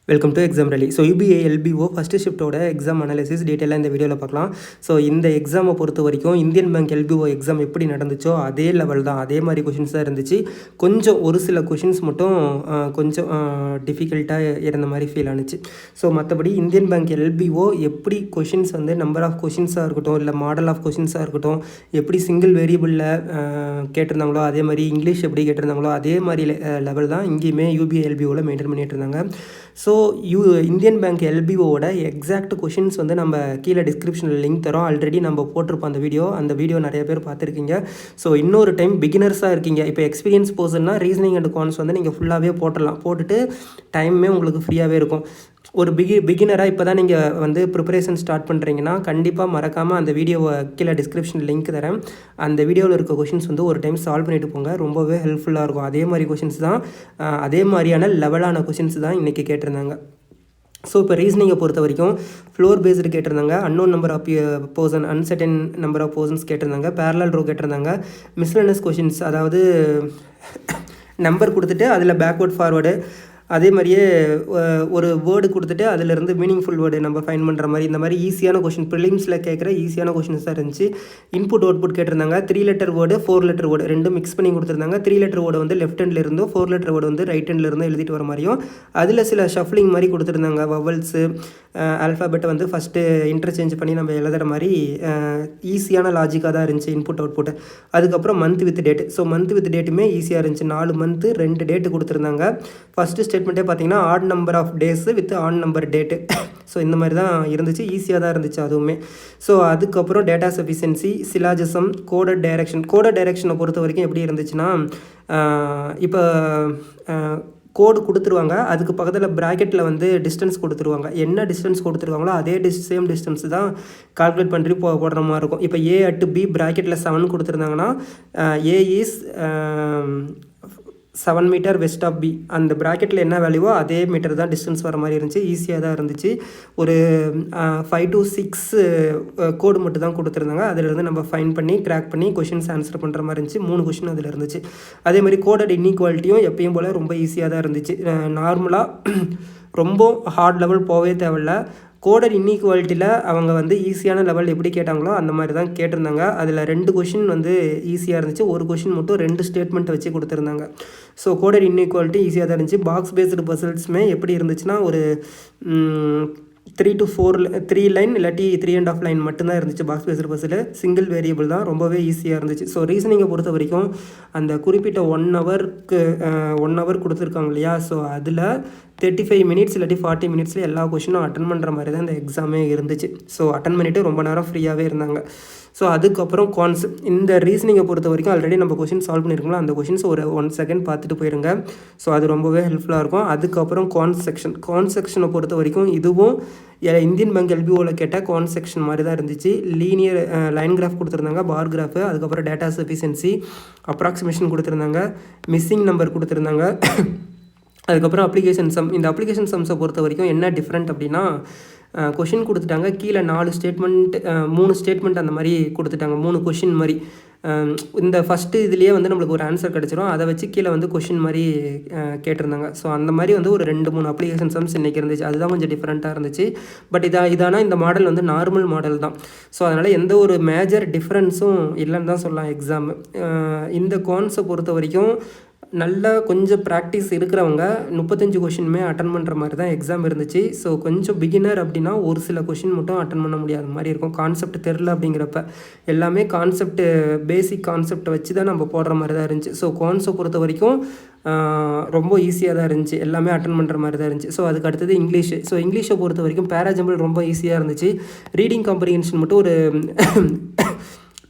Welcome to exam rally. So யூபிஏ LBO first ஷிஃப்ட்டோட exam analysis டீட்டெயிலாக இந்த வீடியோவில் பார்க்கலாம். ஸோ இந்த எக்ஸாமை பொறுத்த வரைக்கும் இந்தியன் பேங்க் எல்பிஓ எக்ஸாம் எப்படி நடந்துச்சோ அதே லெவல் தான், அதே மாதிரி கொஷின்ஸ் தான் இருந்துச்சு. கொஞ்சம் ஒரு சில கொஷின்ஸ் மட்டும் கொஞ்சம் டிஃபிகல்ட்டாக இருந்த மாதிரி ஃபீல் ஆனிச்சு. ஸோ மற்றபடி இந்தியன் பேங்க் எல்பிஓ எப்படி கொஷின்ஸ் வந்து நம்பர் ஆஃப் கொஷின்ஸாக இருக்கட்டும், இல்லை மாடல் ஆஃப் கொஷின்ஸாக இருக்கட்டும், எப்படி சிங்கிள் வேரியபிளில் கேட்டிருந்தாங்களோ அதே மாதிரி இங்கிலீஷ் எப்படி கேட்டிருந்தாங்களோ அதே மாதிரி லெவல் தான் இங்கேயுமே யூபிஏ எல்பிஓவில் மெயின்டைன் பண்ணிகிட்டு இருந்தாங்க. ஸோ இந்தியன் பேங்க் எல்பிஓவோட எக்ஸாக்ட் கொஷின்ஸ் வந்து நம்ம கீழே டிஸ்கிரிப்ஷனில் லிங்க் தரோம். ஆல்ரெடி நம்ம போட்டிருப்போம் அந்த வீடியோ நிறைய பேர் பார்த்துருக்கீங்க. ஸோ இன்னொரு டைம் பிகினர்ஸாக இருக்கீங்க, இப்போ எக்ஸ்பீரியன்ஸ் பர்சன்னா ரீசனிங் அண்ட் கான்ஸ் வந்து நீங்கள் ஃபுல்லாகவே போட்டுட்டு டைமே உங்களுக்கு ஃப்ரீயாகவே இருக்கும். ஒரு பிகினராக இப்போ தான் நீங்கள் வந்து ப்ரிப்பரேஷன் ஸ்டார்ட் பண்ணுறீங்கன்னா கண்டிப்பாக மறக்காமல் அந்த வீடியோவை கீழே டிஸ்கிரிப்ஷன் லிங்க் தரேன். அந்த வீடியோவில் இருக்க கொஷின்ஸ் வந்து ஒரு டைம் சால்வ் பண்ணிட்டு போங்க, ரொம்பவே ஹெல்ப்ஃபுல்லாக இருக்கும். அதே மாதிரி கொஷின்ஸ் தான், அதே மாதிரியான லெவலான கொஷின்ஸ் தான் இன்றைக்கி கேட்டிருந்தாங்க. ஸோ இப்போ ரீசனிங்கை பொறுத்த வரைக்கும் ஃப்ளோர் பேஸ்டு கேட்டிருந்தாங்க, unknown number of person, uncertain number of persons கேட்டிருந்தாங்க, பேரலல் ரோ கேட்டிருந்தாங்க, மிஸ்லனஸ் கொஷின்ஸ், அதாவது நம்பர் கொடுத்துட்டு அதில் பேக்வேர்ட் ஃபார்வேர்டு, அதே மாதிரியே ஒரு வேர்டு கொடுத்துட்டு அதிலிருந்து மீனிங்ஃபுல் வேர்டு நம்ம ஃபைன் பண்ணுற மாதிரி, இந்த மாதிரி ஈஸியான கொஷின் ப்ரிலிம்ஸில் கேட்குற ஈஸியான கொஷின்ஸ் தான் இருந்துச்சு. இன்புட் அவுட்புட் கேட்டிருந்தாங்க, 3 லெட்டர் வேர்டு 4 லெட்டர் வேர்டு ரெண்டும் மிக்ஸ் பண்ணி கொடுத்துருந்தாங்க. 3 லெட்டர் வேர்டு வந்து லெஃப்ட் ஹேண்டில் இருந்தும் 4 லெட்டர் வேர்டு வந்து ரைட் ஹேண்டில் இருந்தும் எழுதிட்டு வர மாதிரியும், அதில் சில ஷஃப்லிங் மாதிரி கொடுத்துருந்தாங்க. வவல்ஸு ஆல்ஃபாபெட்டை வந்து ஃபஸ்ட்டு இன்டர்சேஞ்ச் பண்ணி நம்ம எழுதுகிற மாதிரி ஈஸியான லாஜிக்காக தான் இருந்துச்சு இன்புட் அவுட்புட். அதுக்கப்புறம் month with date. So month with டேட்டுமே ஈஸியாக இருந்துச்சு. 4 மந்த்து 2 டேட்டு கொடுத்துருந்தாங்க. ஃபஸ்ட்டு ஸ்டேட்மெண்ட்டே பார்த்தீங்கன்னா odd number of days with on number date. So இந்த மாதிரி தான் இருந்துச்சு, ஈஸியாக தான் இருந்துச்சு அதுவுமே. ஸோ அதுக்கப்புறம் டேட்டா சஃபிஷியன்சி, சிலாஜிசம், கோடட் டைரக்ஷனை பொறுத்த வரைக்கும் எப்படி இருந்துச்சுன்னா, இப்போ கோடு கொடுத்துருவாங்க, அதுக்கு பக்கத்தில் ப்ராக்கெட்டில் வந்து டிஸ்டன்ஸ் கொடுத்துருவாங்க. என்ன டிஸ்டன்ஸ் கொடுத்துருவாங்களோ அதே சேம் டிஸ்டன்ஸ் தான் கால்குலேட் பண்ணி போடுற மாதிரி இருக்கும். இப்போ ஏ அட் பி ப்ராக்கெட்டில் 7 கொடுத்துருந்தாங்கன்னா A is 7 metre west of B, அந்த ப்ராக்கெட்டில் என்ன வேல்யூவோ அதே மீட்டர் தான் டிஸ்டன்ஸ் வர மாதிரி இருந்துச்சு. ஈஸியாக தான் இருந்துச்சு. ஒரு 5 to 6 கோடு மட்டும் தான் கொடுத்துருந்தாங்க. அதிலிருந்து நம்ம ஃபைன் பண்ணி கிராக் பண்ணி கொஷின்ஸ் ஆன்சர் பண்ணுற மாதிரி இருந்துச்சு. 3 கொஷின் அதில் இருந்துச்சு. அதே மாதிரி கோடட் இன்இக்வாலிட்டியும் எப்பயும் போல் ரொம்ப ஈஸியாக தான் இருந்துச்சு. நார்மலாக ரொம்ப ஹார்ட் லெவல் போகவே தேவையில்ல. கோடட் இன்இக்வாலிட்டியில் அவங்க வந்து ஈஸியான லெவல் எப்படி கேட்டாங்களோ அந்த மாதிரி தான் கேட்டிருந்தாங்க. அதில் 2 கொஷின் வந்து ஈஸியாக இருந்துச்சு, ஒரு கொஷின் மட்டும் 2 ஸ்டேட்மெண்ட் வச்சு கொடுத்துருந்தாங்க. ஸோ கோடட் இன்இக்வாலிட்டி ஈஸியாக தான் இருந்துச்சு. பாக்ஸ் பேஸ்டு பசில்ஸுமே எப்படி இருந்துச்சுன்னா ஒரு 3 to 4 லைன் இல்லாட்டி 3.5 லைன் மட்டும்தான் இருந்துச்சு. பாக்ஸ் பேஸ்டு பஸ்ஸில் சிங்கிள் வேரியபிள் தான், ரொம்பவே ஈஸியாக இருந்துச்சு. ஸோ ரீசனிங்கை பொறுத்த வரைக்கும் அந்த குறிப்பிட்ட 1 ஹவர் கொடுத்துருக்காங்க இல்லையா, ஸோ அதில் 35 மினிட்ஸ் இல்லாட்டி 40 மினிட்ஸில் எல்லா கொஷினும் அட்டன் பண்ணுற மாதிரி தான் இந்த எக்ஸாமே இருந்துச்சு. ஸோ அட்டன் பண்ணிவிட்டு ரொம்ப நேரம் ஃப்ரீயாகவே இருந்தாங்க. ஸோ அதுக்கப்புறம் இந்த ரீசனிங்கை பொறுத்த வரைக்கும் ஆல்ரெடி நம்ம கொஷின் சால்வ் பண்ணியிருக்கோம், அந்த கொஷின்ஸ் ஒரு 1 செகண்ட் பார்த்துட்டு போயிருங்க. ஸோ அது ரொம்பவே ஹெல்ப்ஃபுல்லாக இருக்கும். அதுக்கப்புறம் கான் செக்ஷனை பொறுத்த வரைக்கும் இதுவும் இந்தியன் பேங்க் எல்பிஓவில் கேட்ட கான் செக்ஷன் மாதிரி தான் இருந்துச்சு. லீனியர் லைன் கிராஃப் கொடுத்துருந்தாங்க, பார் கிராஃபு, அதுக்கப்புறம் டேட்டா சஃபிஷியன்சி, அப்ராக்சிமேஷன் கொடுத்துருந்தாங்க, மிஸ்ஸிங் நம்பர் கொடுத்துருந்தாங்க. அதுக்கப்புறம் அப்ளிகேஷன் சம். இந்த அப்ளிகேஷன் சம்ஸை பொறுத்த வரைக்கும் என்ன டிஃப்ரெண்ட் அப்படின்னா, கொஷின் கொடுத்துட்டாங்க, கீழே 4 ஸ்டேட்மெண்ட் 3 ஸ்டேட்மெண்ட் அந்த மாதிரி கொடுத்துட்டாங்க, 3 கொஷின் மாதிரி. இந்த ஃபஸ்ட்டு இதுலேயே வந்து நம்மளுக்கு ஒரு ஆன்சர் கிடச்சிரும், அதை வச்சு கீழே வந்து கொஷின் மாதிரி கேட்டிருந்தாங்க. ஸோ அந்த மாதிரி வந்து ஒரு 2-3 அப்ளிகேஷன் சம்ஸ் இன்றைக்கி இருந்துச்சு. அதுதான் கொஞ்சம் டிஃப்ரெண்ட்டாக இருந்துச்சு. பட் இதானா இந்த மாடல் வந்து நார்மல் மாடல் தான். ஸோ அதனால் எந்த ஒரு மேஜர் டிஃப்ரென்ஸும் இல்லைன்னு தான் சொல்லலாம் எக்ஸாமு. இந்த கான்ஸை பொறுத்த வரைக்கும் நல்லா கொஞ்சம் ப்ராக்டிஸ் இருக்கிறவங்க 35 கொஷினுமே அட்டன் பண்ணுற மாதிரி தான் எக்ஸாம் இருந்துச்சு. ஸோ கொஞ்சம் பிகினர் அப்படின்னா ஒரு சில கொஷின் மட்டும் அட்டன் பண்ண முடியாத மாதிரி இருக்கும். கான்செப்ட் தெரில அப்படிங்கிறப்ப எல்லாமே பேசிக் கான்செப்டை வச்சு தான் நம்ம போடுற மாதிரி தான் இருந்துச்சு. ஸோ கான்ஸை பொறுத்த வரைக்கும் ரொம்ப ஈஸியாக தான் இருந்துச்சு, எல்லாமே அட்டன் பண்ணுற மாதிரி தான் இருந்துச்சு. ஸோ அதுக்கு அடுத்தது இங்கிலீஷு. ஸோ இங்கிலீஷை பொறுத்த வரைக்கும் பேராஜம்பிள் ரொம்ப ஈஸியாக இருந்துச்சு. ரீடிங் காம்ப்ரிஹென்ஷன் மட்டும் ஒரு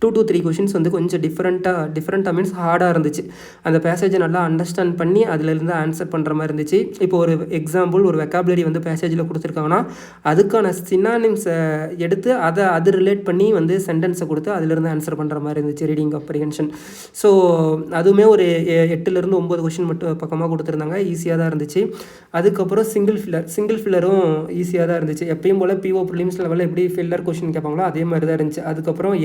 2 to 3 கொஷின்ஸ் வந்து கொஞ்சம் டிஃப்ரெண்ட்டாக மீன்ஸ் ஹார்டாக இருந்துச்சு. அந்த பேசேஜை நல்லா அண்டர்ஸ்டாண்ட் பண்ணி அதிலிருந்து ஆன்சர் பண்ணுற மாதிரி இருந்துச்சு. இப்போ ஒரு எக்ஸாம்பிள், ஒரு வெக்காபுலரி வந்து பேசேஜில் கொடுத்துருக்காங்கன்னா அதுக்கான சினானிம்ஸை எடுத்து அது ரிலேட் பண்ணி வந்து சென்டென்ஸை கொடுத்து அதிலிருந்து ஆன்சர் பண்ணுற மாதிரி இருந்துச்சு ரீடிங் காம்ப்ரிஹென்ஷன். ஸோ அதுவுமே ஒரு 8லேருந்து 9 கொஷின் மட்டும் பக்கமாக கொடுத்துருந்தாங்க, ஈஸியாக தான் இருந்துச்சு. அதுக்கப்புறம் சிங்கிள் ஃபில்லரும் ஈஸியாக தான் இருந்துச்சு. எப்பயும் போல் பிஓ ப்ரிலிம்ஸ் லெவலில் எப்படி ஃபில்லர் கொஷின் கேட்பாங்களோ அதே மாதிரி தான் இருந்துச்சு. அதுக்கப்புறம்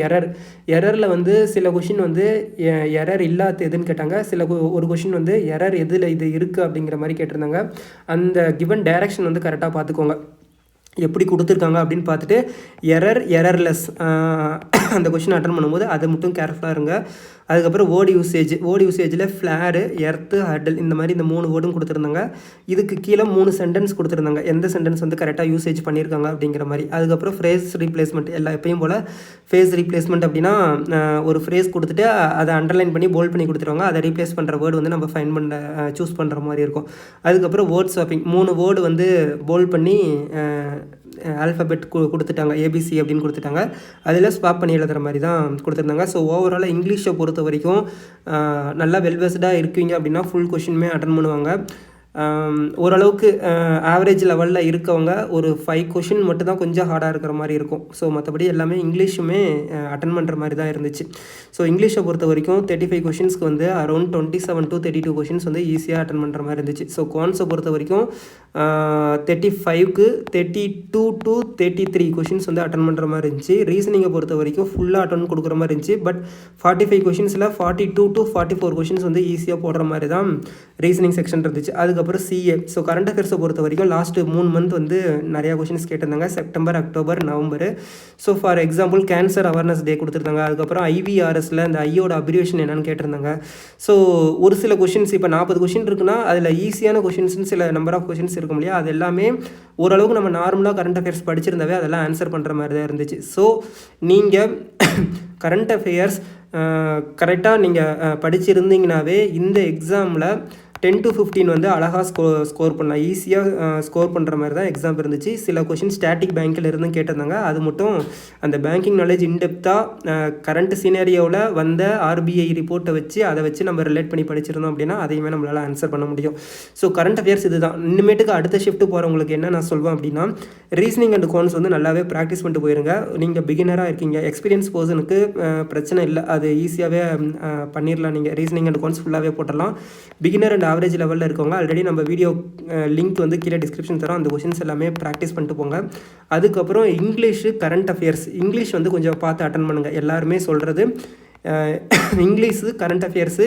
எரரில் வந்து சில கொஷின் வந்து எரர் இல்லாத எதுன்னு கேட்டாங்க, ஒரு கொஷின் வந்து எரர் எதில் இது இருக்குது அப்படிங்கிற மாதிரி கேட்டிருந்தாங்க. அந்த கிவன் டைரக்ஷன் வந்து கரெக்டாக பார்த்துக்கோங்க, எப்படி கொடுத்துருக்காங்க அப்படின்னு பார்த்துட்டு எரர்லெஸ் அந்த கொஷின் அட்டன் பண்ணும்போது அதை மட்டும் கேர்ஃபுல்லாக இருங்க. அதுக்கப்புறம் வேர்டு யூசேஜில் ஃப்ளேரு, எர்த்து, ஹர்டல் இந்த மாதிரி இந்த 3 வேர்டும் கொடுத்துருந்தாங்க. இதுக்கு கீழே 3 சென்டென்ஸ் கொடுத்துருந்தாங்க, எந்த சென்டென்ஸ் வந்து கரெக்டாக யூசேஜ் பண்ணியிருக்காங்க அப்படிங்கிற மாதிரி. அதுக்கப்புறம் ஃப்ரேஸ் ரீப்ளேஸ்மெண்ட், எப்பயும் போல் ஃபேஸ் ரீப்ளேஸ்மெண்ட் அப்படின்னா ஒரு ஃப்ரேஸ் கொடுத்துட்டு அதை அண்டர்லைன் பண்ணி போல்ட் பண்ணி கொடுத்துருவாங்க, அதை ரீப்ளேஸ் பண்ணுற வேர்டு வந்து நம்ம சூஸ் பண்ணுற மாதிரி இருக்கும். அதுக்கப்புறம் வேர்ட் ஸ்வாப்பிங், 3 வேர்டு வந்து போல்ட் பண்ணி ஆல்ஃபபெட் கொடுத்துட்டாங்க, ஏபிசி அப்படின்னு கொடுத்துட்டாங்க, அதில் ஸ்வாப் பண்ணி எழுதுகிற மாதிரி தான் கொடுத்துருந்தாங்க. ஸோ ஓவராலாக இங்கிலீஷை பொறுத்த வரைக்கும் நல்லா வெல்வெஸ்டாக இருக்கீங்க அப்படின்னா ஃபுல் கொஷினுமே அட்டன் பண்ணுவாங்க. ஓரளவுக்கு ஆவரேஜ் லெவலில் இருக்கவங்க ஒரு 5 கொஷின் மட்டும் தான் கொஞ்சம் ஹார்டாக இருக்கிற மாதிரி இருக்கும். ஸோ மற்றபடி எல்லாமே இங்கிலீஷுமே அட்டன் பண்ணுற மாதிரி தான் இருந்துச்சு. ஸோ இங்கிலீஷை பொறுத்த வரைக்கும் 35 கொஷின்ஸ்க்கு வந்து அரௌண்ட் 27 to 32 கொஷின்ஸ் வந்து ஈஸியாக அட்டன் பண்ணுற மாதிரி இருந்துச்சு. ஸோ குவான்ஸை பொறுத்த வரைக்கும் 35க்கு 32 to 33 கொஷின்ஸ் வந்து அட்டன் பண்ணுற மாதிரி இருந்துச்சு. ரீசனிங்கை பொறுத்த வரைக்கும் ஃபுல்லாக அட்டன் கொடுக்குற மாதிரி இருந்துச்சு. பட் 45 கொஷின்ஸில் 42 to 44 கொஷின்ஸ் வந்து ஈஸியாக போடுற மாதிரி தான் ரீசனிங் செக்ஷன் இருந்துச்சு. அதுக்கப்புறம் சிஏ. ஸோ கரண்ட் அஃபேர்ஸை பொறுத்த வரைக்கும் லாஸ்ட்டு 3 மந்த் வந்து நிறையா கொஷின்ஸ் கேட்டிருந்தாங்க, September, October, November. So for example cancer awareness day கொடுத்துருந்தாங்க. அதுக்கப்புறம் ஐவிஆர்எஸில் இந்த ஐயோட அப்ரிவேஷன் என்னன்னு கேட்டிருந்தாங்க. ஸோ ஒரு சில கொஷின்ஸ் இப்போ 40 கொஷின் இருக்குன்னா அதில் ஈஸியான கொஷின்ஸ்னு சில நம்பர் ஆஃப் கொஷின்ஸ் இருக்கும் இல்லையா, அது எல்லாமே ஓரளவுக்கு நம்ம நார்மலாக கரண்ட் அஃபேர்ஸ் படிச்சிருந்தாவே அதெல்லாம் ஆன்சர் பண்ணுற மாதிரி தான் இருந்துச்சு. ஸோ நீங்கள் கரண்ட் அஃபேர்ஸ் கரெக்டாக நீங்கள் படிச்சிருந்தீங்கனாவே இந்த எக்ஸாமில் 10 to 15 வந்து அழகாக ஸ்கோர் பண்ணலாம், ஈஸியாக ஸ்கோர் பண்ணுற மாதிரி தான் எக்ஸாம் இருந்துச்சு. சில கொஷின் ஸ்டாட்டிக் பேங்க்கில் இருந்து கேட்டிருந்தாங்க, அது மட்டும் அந்த பேங்கிங் நாலேஜ் இன்டெப்த்தாக கரண்ட் சீனரியோவில் வந்த ஆர்பிஐ ரிப்போர்ட்டை வச்சு அதை வச்சு நம்ம ரிலேட் பண்ணி படிச்சிருந்தோம் அப்படின்னா அதையுமே நம்மளால் ஆன்சர் பண்ண முடியும். ஸோ கரண்ட் அஃபேர்ஸ் இதுதான். இனிமேட்டுக்கு அடுத்த ஷிஃப்ட் போகிறவங்களுக்கு என்ன நான் சொல்வேன் அப்படின்னா, ரீசனிங் அண்ட் குவான்ஸ் வந்து நல்லாவே ப்ராக்டிஸ் பண்ணிட்டு போயிருங்க. நீங்கள் பிகினராக இருக்கீங்க, எக்ஸ்பீரியன்ஸ் பர்சனுக்கு பிரச்சனை இல்லை, அது ஈஸியாகவே பண்ணிடலாம். நீங்கள் ரீசனிங் அண்ட் குவான்ஸ் ஃபுல்லாகவே போட்டலாம். பிகினர் அண்ட் ஆவரேஜ் லெவலில் இருக்கவங்க ஆல்ரெடி நம்ம வீடியோ லிங்க் வந்து கீழே டிஸ்கிரிப்ஷன் தரோம், அந்த கொஷின்ஸ் எல்லாமே ப்ராக்டிஸ் பண்ணிட்டு போங்க. அதுக்கப்புறம் இங்கிலீஷு, கரண்ட் அஃபேர்ஸ், இங்கிலீஷ் வந்து கொஞ்சம் பார்த்து அட்டன் பண்ணுங்கள். எல்லாருமே சொல்கிறது இங்கிலீஷு, கரண்ட் அஃபேர்ஸு,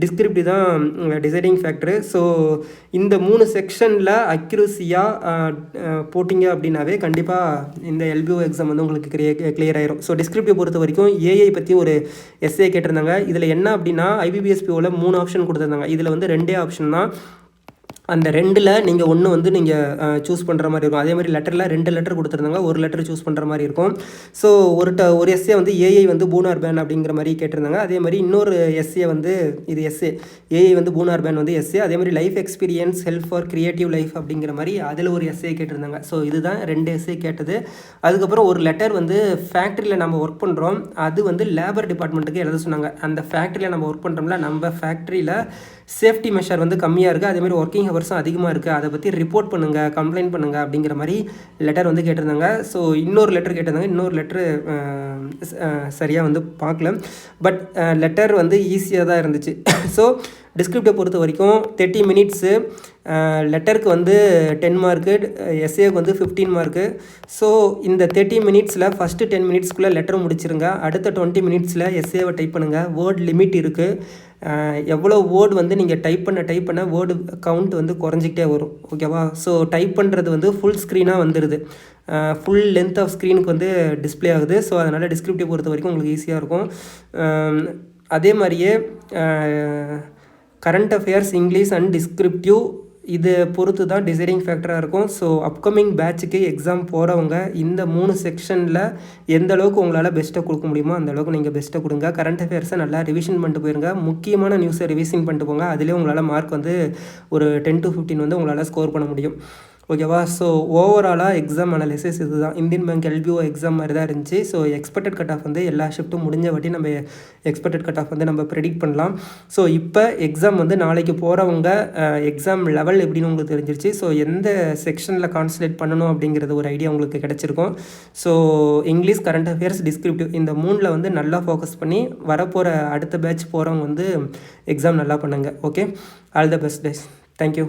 டிஸ்கிரிப்டிவ் தான் டிசைடிங் ஃபேக்டரு. ஸோ இந்த 3 செக்ஷனில் அக்யூரஸியாக போட்டிங்க அப்படின்னாவே கண்டிப்பாக இந்த எல்பிஓ எக்ஸாம் வந்து உங்களுக்கு கிளியர் ஆயிரும். ஸோ டிஸ்கிரிப்டிவ் பொறுத்த வரைக்கும் ஏஐ பற்றி ஒரு எஸ்ஏ கேட்டிருந்தாங்க. இதில் என்ன அப்படின்னா ஐபிபிஎஸ்பிஓவில் 3 ஆப்ஷன் கொடுத்துருந்தாங்க, இதில் வந்து 2 ஆப்ஷன் தான். அந்த 2ல் நீங்கள் ஒன்று வந்து நீங்கள் சூஸ் பண்ணுற மாதிரி இருக்கும். அதே மாதிரி லெட்டரில் 2 லெட்டர் கொடுத்துருந்தாங்க, ஒரு லெட்டர் சூஸ் பண்ணுற மாதிரி இருக்கும். ஸோ ஒரு எஸ்ஏ வந்து ஏஐ வந்து பூனார் பேன் அப்படிங்கிற மாதிரி கேட்டிருந்தாங்க. அதே மாதிரி இன்னொரு எஸ்ஏ வந்து இது எஸ்ஏ, ஏஐ வந்து பூனார் பேன் வந்து எஸ்ஏ. அதே மாதிரி life experience, help for creative life அப்படிங்கிற மாதிரி அதில் ஒரு எஸ்ஏ கேட்டிருந்தாங்க. ஸோ இதுதான் 2 எஸ்ஏ கேட்டது. அதுக்கப்புறம் ஒரு லெட்டர் வந்து ஃபேக்ட்ரியில் நம்ம ஒர்க் பண்ணுறோம், அது வந்து லேபர் டிபார்ட்மெண்ட்டுக்கு எழுத சொன்னாங்க. அந்த ஃபேக்ட்ரியில் நம்ம ஒர்க் பண்ணுறோம்ல, நம்ம ஃபேக்ட்ரியில் சேஃப்டி மெஷர் வந்து கம்மியாக இருக்குது, அதேமாதிரி ஒர்க்கிங் ஹவர்ஸும் அதிகமாக இருக்குது, அதை பற்றி ரிப்போர்ட் பண்ணுங்கள், கம்ப்ளைண்ட் பண்ணுங்கள் அப்படிங்கிற மாதிரி லெட்டர் வந்து கேட்டிருந்தாங்க. ஸோ இன்னொரு லெட்டர் கேட்டிருந்தாங்க, இன்னொரு லெட்ரு சரியாக வந்து பார்க்கல, பட் லெட்டர் வந்து ஈஸியாக தான் இருந்துச்சு. ஸோ டிஸ்கிரிப்டிவ் பொறுத்த வரைக்கும் 30 மினிட்ஸு, லெட்டருக்கு வந்து 10 மார்க்கு, எஸ்ஏக்கு வந்து 15 மார்க்கு. ஸோ இந்த 30 மினிட்ஸில் ஃபஸ்ட்டு 10 மினிட்ஸ்க்குள்ளே லெட்டர் முடிச்சிருங்க. அடுத்த 20 மினிட்ஸில் எஸ்ஏவை டைப் பண்ணுங்கள். வேர்ட் லிமிட் இருக்குது, எவ்வளோ வேர்டு வந்து நீங்கள் டைப் பண்ண வேர்டு கவுண்ட் வந்து குறைஞ்சிக்கிட்டே வரும், ஓகேவா? ஸோ டைப் பண்ணுறது வந்து ஃபுல் ஸ்க்ரீனாக வந்துடுது, ஃபுல் லென்த் ஆஃப் ஸ்க்ரீனுக்கு வந்து டிஸ்பிளே ஆகுது. ஸோ அதனால் டிஸ்கிரிப்டிவ் பொறுத்த வரைக்கும் உங்களுக்கு ஈஸியாக இருக்கும். அதே மாதிரியே current affairs, English and descriptive இது பொறுத்து தான் டிசைடிங் ஃபேக்டராக இருக்கும். ஸோ அப்கமிங் பேட்சுக்கு எக்ஸாம் போகிறவங்க இந்த 3 செக்ஷனில் எந்த அளவுக்கு உங்களால் பெஸ்ட்டாக கொடுக்க முடியுமோ அந்த அளவுக்கு நீங்கள் பெஸ்ட்டாக கொடுங்க. கரண்ட் அஃபேர்ஸை நல்லா ரிவிஷன் பண்ணிட்டு போயிருங்க, முக்கியமான நியூஸை ரிவிஷன் பண்ணிட்டு போங்க. அதிலே உங்களால் மார்க் வந்து ஒரு 10 to 15 வந்து உங்களால் ஸ்கோர் பண்ண முடியும், ஓகேவா? ஸோ ஓவராலாக எக்ஸாம் அனாலிசிஸ் இது தான். இந்தியன் பேங்க் எல்பிஓ எக்ஸாம் மாதிரி தான் இருந்துச்சு. ஸோ எக்ஸ்பெக்டட் கட் ஆஃப் வந்து எல்லா ஷிஃப்ட்டும் முடிஞ்ச வாட்டி நம்ம எக்ஸ்பெக்டட் கட் ஆஃப் வந்து நம்ம ப்ரெடிக்ட் பண்ணலாம். ஸோ இப்போ எக்ஸாம் வந்து நாளைக்கு போகிறவங்க எக்ஸாம் லெவல் எப்படின்னு உங்களுக்கு தெரிஞ்சிருச்சு. ஸோ எந்த செக்ஷனில் கான்சன்ட்ரேட் பண்ணணும் அப்படிங்கிறது ஒரு ஐடியா உங்களுக்கு கிடச்சிருக்கும். So English, current affairs, descriptive இந்த 3ல் வந்து நல்லா ஃபோக்கஸ் பண்ணி வரப்போகிற அடுத்த பேட்ச் போகிறவங்க வந்து எக்ஸாம் நல்லா பண்ணுங்கள். Okay, all the best days. Thank you.